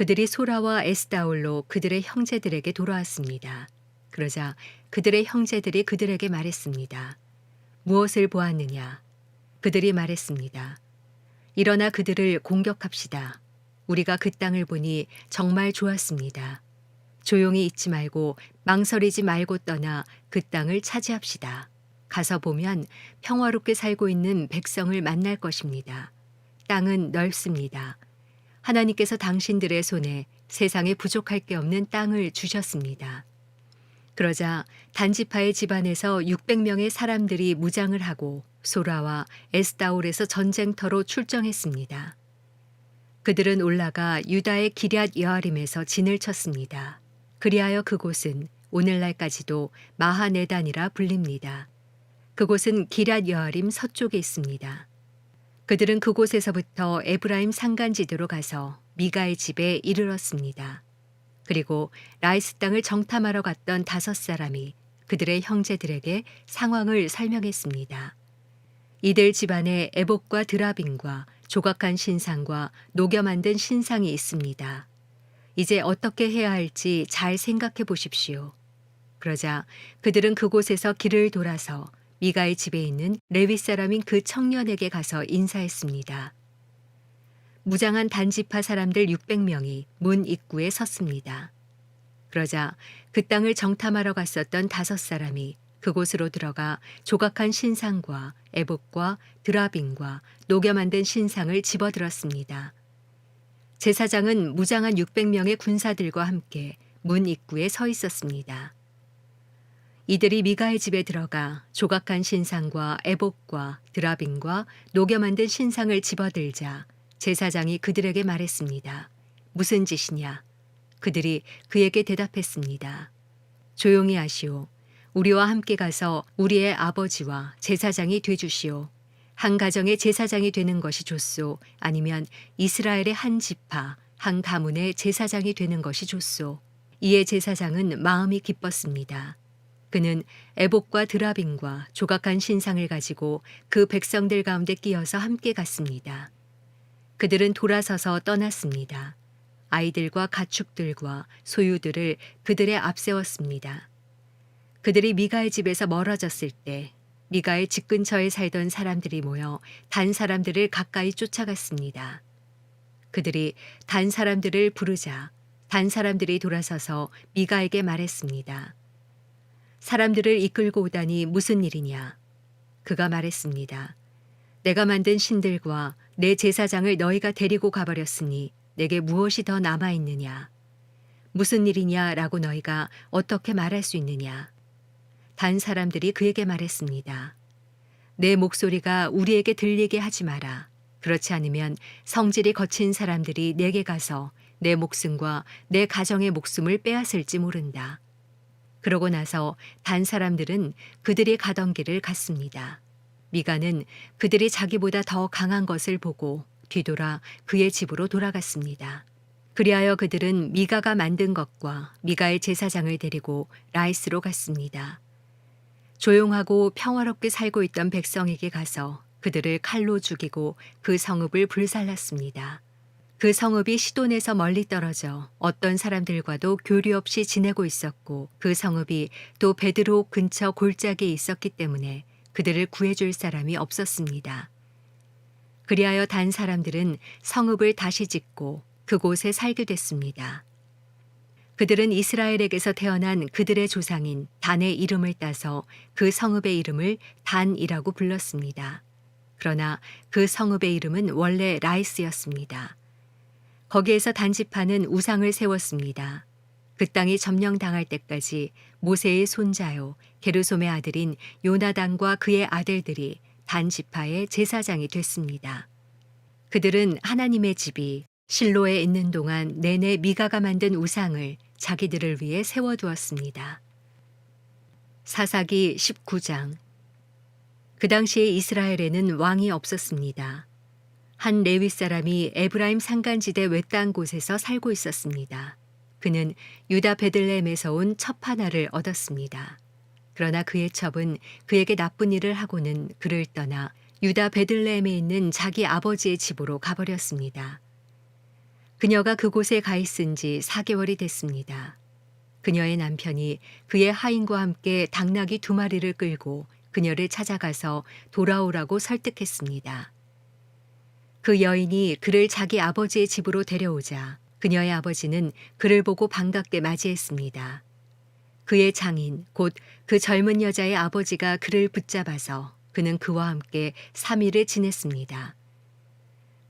그들이 소라와 에스다올로 그들의 형제들에게 돌아왔습니다. 그러자 그들의 형제들이 그들에게 말했습니다. 무엇을 보았느냐? 그들이 말했습니다. 일어나 그들을 공격합시다. 우리가 그 땅을 보니 정말 좋았습니다. 조용히 있지 말고 망설이지 말고 떠나 그 땅을 차지합시다. 가서 보면 평화롭게 살고 있는 백성을 만날 것입니다. 땅은 넓습니다. 하나님께서 당신들의 손에 세상에 부족할 게 없는 땅을 주셨습니다. 그러자 단지파의 집안에서 600명의 사람들이 무장을 하고 소라와 에스다올에서 전쟁터로 출정했습니다. 그들은 올라가 유다의 기럇 여아림에서 진을 쳤습니다. 그리하여 그곳은 오늘날까지도 마하네단이라 불립니다. 그곳은 기럇 여아림 서쪽에 있습니다. 그들은 그곳에서부터 에브라임 산간지대로 가서 미가의 집에 이르렀습니다. 그리고 라이스 땅을 정탐하러 갔던 5사람이 그들의 형제들에게 상황을 설명했습니다. 이들 집안에 에봇과 드라빈과 조각한 신상과 녹여 만든 신상이 있습니다. 이제 어떻게 해야 할지 잘 생각해 보십시오. 그러자 그들은 그곳에서 길을 돌아서 미가의 집에 있는 레위 사람인 그 청년에게 가서 인사했습니다. 무장한 단지파 사람들 600명이 문 입구에 섰습니다. 그러자 그 땅을 정탐하러 갔었던 5사람이 그곳으로 들어가 조각한 신상과 에봇과 드라빈과 녹여 만든 신상을 집어들었습니다. 제사장은 무장한 600명의 군사들과 함께 문 입구에 서 있었습니다. 이들이 미가의 집에 들어가 조각한 신상과 에봇과 드라빈과 녹여 만든 신상을 집어들자 제사장이 그들에게 말했습니다. 무슨 짓이냐? 그들이 그에게 대답했습니다. 조용히 하시오. 우리와 함께 가서 우리의 아버지와 제사장이 되주시오. 한 가정의 제사장이 되는 것이 좋소. 아니면 이스라엘의 한 지파, 한 가문의 제사장이 되는 것이 좋소. 이에 제사장은 마음이 기뻤습니다. 그는 에봇과 드라빈과 조각한 신상을 가지고 그 백성들 가운데 끼어서 함께 갔습니다. 그들은 돌아서서 떠났습니다. 아이들과 가축들과 소유들을 그들의 앞세웠습니다. 그들이 미가의 집에서 멀어졌을 때 미가의 집 근처에 살던 사람들이 모여 단 사람들을 가까이 쫓아갔습니다. 그들이 단 사람들을 부르자 단 사람들이 돌아서서 미가에게 말했습니다. 사람들을 이끌고 오다니 무슨 일이냐? 그가 말했습니다. 내가 만든 신들과 내 제사장을 너희가 데리고 가버렸으니 내게 무엇이 더 남아있느냐? 무슨 일이냐라고 너희가 어떻게 말할 수 있느냐? 단 사람들이 그에게 말했습니다. 내 목소리가 우리에게 들리게 하지 마라. 그렇지 않으면 성질이 거친 사람들이 내게 가서 내 목숨과 내 가정의 목숨을 빼앗을지 모른다. 그러고 나서 단 사람들은 그들이 가던 길을 갔습니다. 미가는 그들이 자기보다 더 강한 것을 보고 뒤돌아 그의 집으로 돌아갔습니다. 그리하여 그들은 미가가 만든 것과 미가의 제사장을 데리고 라이스로 갔습니다. 조용하고 평화롭게 살고 있던 백성에게 가서 그들을 칼로 죽이고 그 성읍을 불살랐습니다. 그 성읍이 시돈에서 멀리 떨어져 어떤 사람들과도 교류 없이 지내고 있었고 그 성읍이 또 베드로 근처 골짜기에 있었기 때문에 그들을 구해줄 사람이 없었습니다. 그리하여 단 사람들은 성읍을 다시 짓고 그곳에 살게 됐습니다. 그들은 이스라엘에게서 태어난 그들의 조상인 단의 이름을 따서 그 성읍의 이름을 단이라고 불렀습니다. 그러나 그 성읍의 이름은 원래 라이스였습니다. 거기에서 단지파는 우상을 세웠습니다. 그 땅이 점령당할 때까지 모세의 손자요 게르솜의 아들인 요나단과 그의 아들들이 단지파의 제사장이 됐습니다. 그들은 하나님의 집이 실로에 있는 동안 내내 미가가 만든 우상을 자기들을 위해 세워두었습니다. 사사기 19장. 그 당시에 이스라엘에는 왕이 없었습니다. 한 레위 사람이 에브라임 산간지대 외딴 곳에서 살고 있었습니다. 그는 유다 베들레헴에서 온 첩 하나를 얻었습니다. 그러나 그의 첩은 그에게 나쁜 일을 하고는 그를 떠나 유다 베들레헴에 있는 자기 아버지의 집으로 가버렸습니다. 그녀가 그곳에 가 있은 지 4개월이 됐습니다. 그녀의 남편이 그의 하인과 함께 당나귀 2마리를 끌고 그녀를 찾아가서 돌아오라고 설득했습니다. 그 여인이 그를 자기 아버지의 집으로 데려오자 그녀의 아버지는 그를 보고 반갑게 맞이했습니다. 그의 장인, 곧 그 젊은 여자의 아버지가 그를 붙잡아서 그는 그와 함께 3일을 지냈습니다.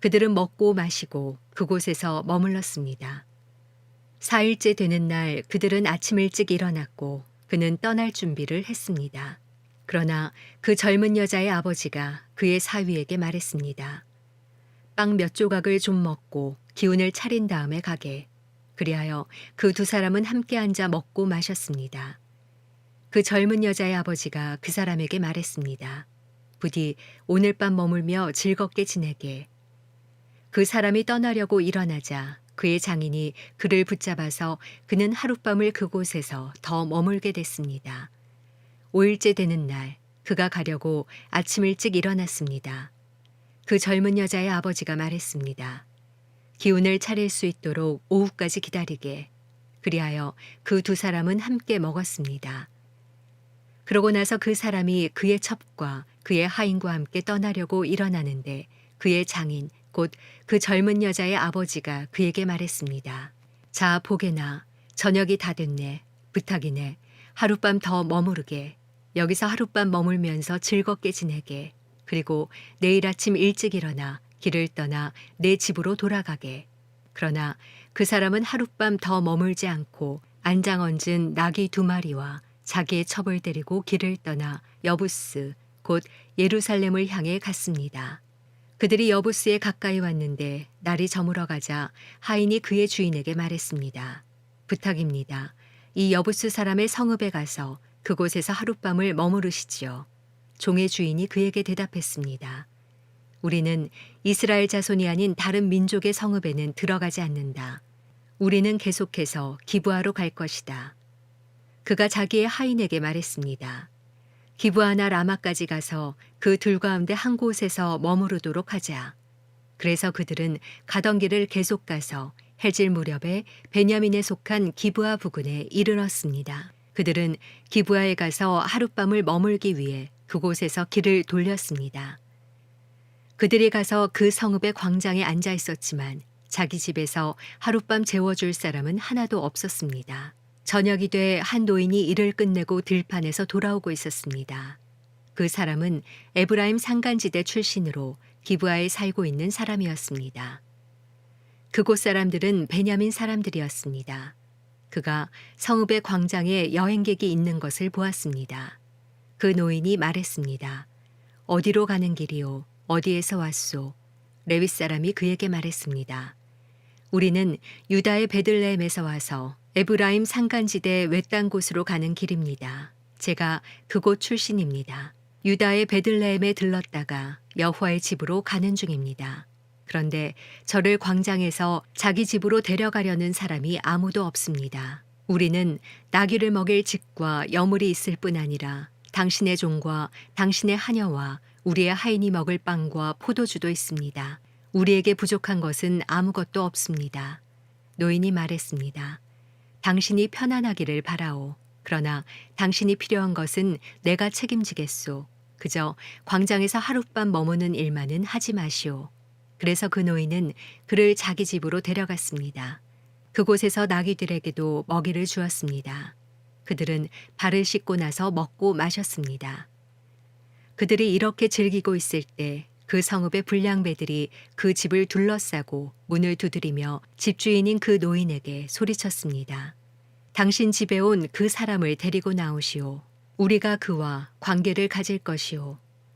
그들은 먹고 마시고 그곳에서 머물렀습니다. 4일째 되는 날 그들은 아침 일찍 일어났고 그는 떠날 준비를 했습니다. 그러나 그 젊은 여자의 아버지가 그의 사위에게 말했습니다. 빵 몇 조각을 좀 먹고 기운을 차린 다음에 가게. 그리하여 그 2사람은 함께 앉아 먹고 마셨습니다. 그 젊은 여자의 아버지가 그 사람에게 말했습니다. 부디 오늘 밤 머물며 즐겁게 지내게. 그 사람이 떠나려고 일어나자 그의 장인이 그를 붙잡아서 그는 하룻밤을 그곳에서 더 머물게 됐습니다. 5일째 되는 날 그가 가려고 아침 일찍 일어났습니다. 그 젊은 여자의 아버지가 말했습니다. 기운을 차릴 수 있도록 오후까지 기다리게. 그리하여 그 2사람은 함께 먹었습니다. 그러고 나서 그 사람이 그의 첩과 그의 하인과 함께 떠나려고 일어나는데 그의 장인 곧 그 젊은 여자의 아버지가 그에게 말했습니다. 자, 보게나 저녁이 다 됐네. 부탁이네. 하룻밤 더 머무르게. 여기서 하룻밤 머물면서 즐겁게 지내게. 그리고 내일 아침 일찍 일어나 길을 떠나 내 집으로 돌아가게. 그러나 그 사람은 하룻밤 더 머물지 않고 안장 얹은 나귀 2마리와 자기의 첩을 데리고 길을 떠나 여부스 곧 예루살렘을 향해 갔습니다. 그들이 여부스에 가까이 왔는데 날이 저물어가자 하인이 그의 주인에게 말했습니다. 부탁입니다. 이 여부스 사람의 성읍에 가서 그곳에서 하룻밤을 머무르시지요. 종의 주인이 그에게 대답했습니다. 우리는 이스라엘 자손이 아닌 다른 민족의 성읍에는 들어가지 않는다. 우리는 계속해서 기브아로 갈 것이다. 그가 자기의 하인에게 말했습니다. 기브아나 라마까지 가서 그 둘 가운데 한 곳에서 머무르도록 하자. 그래서 그들은 가던 길을 계속 가서 해질 무렵에 베냐민에 속한 기브아 부근에 이르렀습니다. 그들은 기브아에 가서 하룻밤을 머물기 위해 그곳에서 길을 돌렸습니다. 그들이 가서 그 성읍의 광장에 앉아 있었지만 자기 집에서 하룻밤 재워줄 사람은 하나도 없었습니다. 저녁이 돼 한 노인이 일을 끝내고 들판에서 돌아오고 있었습니다. 그 사람은 에브라임 산간지대 출신으로 기브아에 살고 있는 사람이었습니다. 그곳 사람들은 베냐민 사람들이었습니다. 그가 성읍의 광장에 여행객이 있는 것을 보았습니다. 그 노인이 말했습니다. 어디로 가는 길이요? 어디에서 왔소? 레위 사람이 그에게 말했습니다. 우리는 유다의 베들레헴에서 와서 에브라임 산간지대 외딴 곳으로 가는 길입니다. 제가 그곳 출신입니다. 유다의 베들레헴에 들렀다가 여호와의 집으로 가는 중입니다. 그런데 저를 광장에서 자기 집으로 데려가려는 사람이 아무도 없습니다. 우리는 나귀를 먹일 집과 여물이 있을 뿐 아니라 당신의 종과 당신의 하녀와 우리의 하인이 먹을 빵과 포도주도 있습니다. 우리에게 부족한 것은 아무것도 없습니다. 노인이 말했습니다. 당신이 편안하기를 바라오. 그러나 당신이 필요한 것은 내가 책임지겠소. 그저 광장에서 하룻밤 머무는 일만은 하지 마시오. 그래서 그 노인은 그를 자기 집으로 데려갔습니다. 그곳에서 나귀들에게도 먹이를 주었습니다. 그들은 발을 씻고 나서 먹고 마셨습니다. 그들이 이렇게 즐기고 있을 때 그 성읍의 불량배들이 그 집을 둘러싸고 문을 두드리며 집주인인 그 노인에게 소리쳤습니다. 당신 집에 온 그 사람을 데리고 나오시오. 우리가 그와 관계를 가질 것이오.